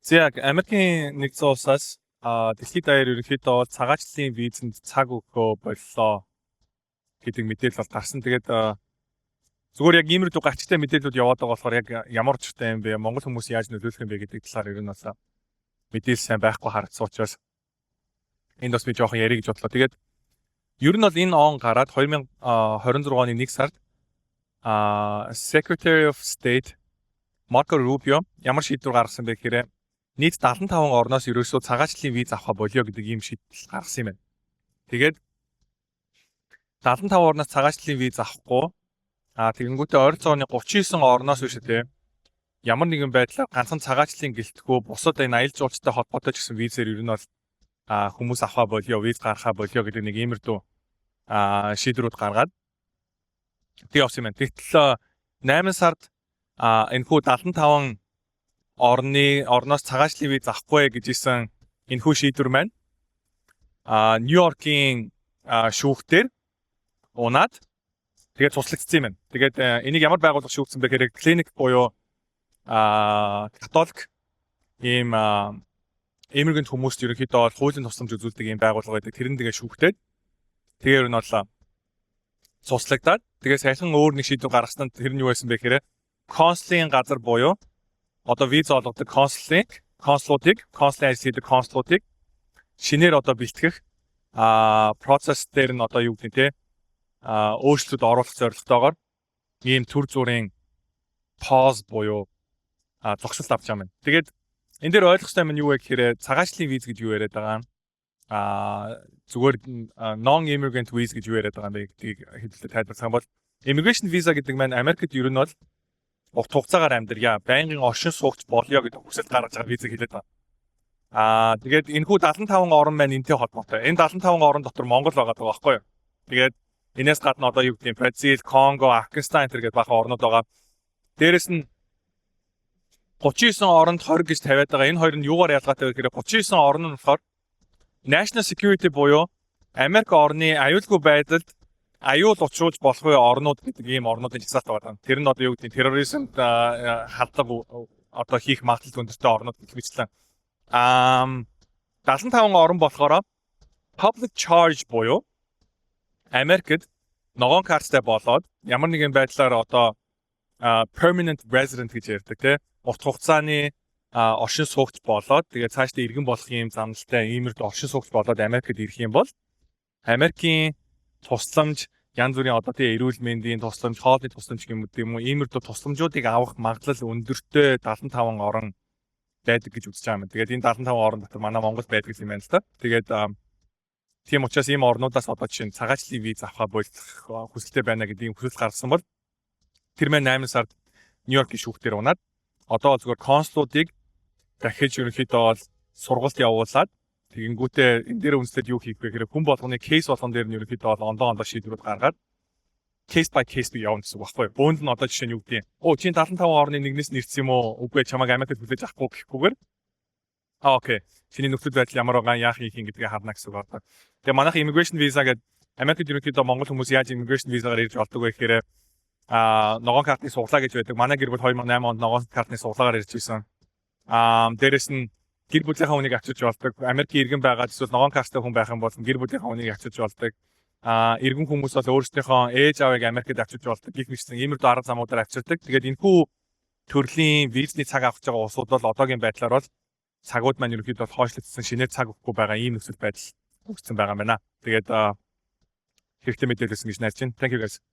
За яг Америкийн нэгдсэн улсаас дэлхийд даяар ерөнхийдөө бол цагаачлалын визэнд цаг өгөхөө боллоо гэдэг мэдээлэл бол гарсан. Тэгээд зүгээр яг иймэрхүү гачтай мэдээлэлүүд яваад байгаа болохоор яг ямар учиртай юм бэ? Монгол хүмүүс яаж нөлөөлөх юм бэ гэдэг талаар ер нь бас мэдээлэл сайн байхгүй харагдсан учраас энд бас би жоохон ярих гэж бодлоо. Тэгээд ер нь бол энэ он гараад 2026 оны 1 сард Secretary of State Marco Rubio ямар шийдвэр гаргасан бэ гэхээр нийт 75 орноос ерөөсөө цагаачлалын виз авах болио гэдэг ийм шийдэл гаргасан юм байна. Тэгээд 75 орноос цагаачлалын виз авахгүй тэгэнгүүтээ ойролцоогоо 39 орноос биш үү? Ямар нэгэн байдлаар ганцхан цагаачлалын гэлтгөө бусад энэ аялал жуулчтай холбоотой ч гэсэн визээр ер нь бол хүмүүс авах болио, виз гаргах болио гэдэг нэг иймэрдүү шийдвэрүүд гаргаад тэг явсан юм байна. Тэгтэл 8 сард энэхүү 75 орноос цагаачлалын виз авахгүй гэж исэн энэхүү шийдвэр маань Нью-Йоркийн шүүхтэр унаад тэгээд цуслагдсан юм байна. Тэгээд энийг ямар байгууллага шүүгдсэн бэ гэхээр клиник буюу католик ийм иммигрант хүмүүст ерөнхийдөө хуулийн тусламж үзүүлдэг ийм байгууллага байдаг. Тэр нь тэгээ шүүхтээд тэгээд нь бол цуслагдаад тэгээд саяхан өөр нэг шийдвэр гаргасан нь тэр нь юу байсан бэ гэхээр консулын газар буюу одоо виз олгодог консулын ажил хийдэг консулуудыг шинээр одоо бэлтгэх процесс дээр нь одоо юу гэдэг те өөрчлөлт оруулах зорилготойгоор ийм төр зүрийн pause буюу зогсолт авч байгаа юм. Тэгээд энэ дээр ойлгох ёстой юм нь юу вэ гэхээр цагаачлалын виз гэж юу яриад байгаа юм? Зүгээр non immigrant visa гэж юу яриад байгаа юм бэ гэдгийг хэвлэлээр тайлбарлах юм бол immigration visa гэдэг маань Америкт ер нь бол урт хугацаагаар амьдрья, байнгын оршин суугч болёо гэдэг хүсэлт гаргаж байгаа визийг хэлээд байгаа. Тэгээд энэхүү 75 орн маань энэтэй холбоотой. Энэ 75 орн дотор Монгол байгаа даа байхгүй юу? Тэгээд энэс гадна одоо юу гэдэг юм Бразил, Конго, Афганистан энэ гэдэг бахан орнууд байгаа. Дээрэс нь 39 оронд 20 гэж тавиад байгаа. Энэ хоёр нь юугаар ялгаатай вэ гэхээр 39 орн нь болохоор National Security буюу Америк орны аюулгүй байдалд аюул учруулж болох үе орнууд гэдэг ийм орнуудын жагсаалт байгаа. Тэр нь одоо юу гэдэг нь терроризмд халдлага одоо хийх магадлал өндөртэй орнууд гэх мэтлэн 75 орн болохоор public charge буюу Америкт ногоон карттай болоод ямар нэгэн байдлаар одоо permanent resident гэж ярьдаг тийм урт хугацааны оршин суугч болоод тэгээд цаашдаа иргэн болох юм замналтай иймэрхүү оршин суугч болоод Америкт ирэх юм бол Америкийн тусламж янз бүрийн одоо тийм эрүүл мэндийн тусламж, хоолны тусламж гэмүү иймэрхүү тусламжуудыг авах магадлал өндөртэй 75 орн байдаг гэж үзэж байгаа юм. Тэгээд энэ 75 орн дотор манай Монгол байдаг юм байна л да. Тэгээд тийм учраас ийм орнуудаас одоо жишээ нь цагаачлалын виз авах болох хүсэлтэй байна гэдэг хүсэлт гаргасан бол тэр маань 8 сард Нью-Йоркийн шүүхтэр унаад одоо зүгээр консулуудыг дахиж ерөнхийдөө бол сургалт явуулаад тэгэнгүүтээ энэ дээр үндэслээд юу хийх вэ гэхээр хүн болгоны кейс болгон дээр нь ерөнхийдөө бол ондоо шийдвэрүүд гаргаад case by case явуулна гэсэн үг байхгүй юу? Бөөнд нь одоо жишээ нь юу гэдэг юм? Чи 75 орны нэгнээс нэрсэн юм уу? Үгүй чамайг Америкт хүлээж авахгүй гэхгүйгээр окей. Чиний нөхцөл байдал ямар байгаа яах юм гэдгийг харна гэсэн үг байна. Тэгээ манайх immigration visa гэдэг Америкт ерөнхийдөө монгол хүмүүс яаж immigration visa-гаар ирж болдог вэ гэхээр ногоон картны суглаа гэж байдаг. Манай гэр бүл 2008 онд ногоон картны суглаагаар ирж ирсэн. Дээрэс нь гэр бүлийнхаа хүнийг авчирч болдог. Америкийн иргэн байгаа эсвэл ногоон карттай хүн байх юм бол гэр бүлийнхаа хүнийг авчирч болдог. Иргэн хүмүүс бол өөрсдийнхөө ээж аавыг Америкт авчирч болдог. Гэх мэтсэн иймэрхүү арга замуудаар авчирдаг. Тэгээд энэхүү төрлийн визний цаг авах гэж байгаа улсууд бол одоогийн байдлаар бол цагууд маань ерөнхийдөө хойшлогдсон шинээр цаг өгөхгүй байгаа ийм нөхцөл байдал үүссэн байгаа юм байна. Тэгээд хэрэгтэй мэдээлэл өгсөн гэж найдаж байна. Thank you guys.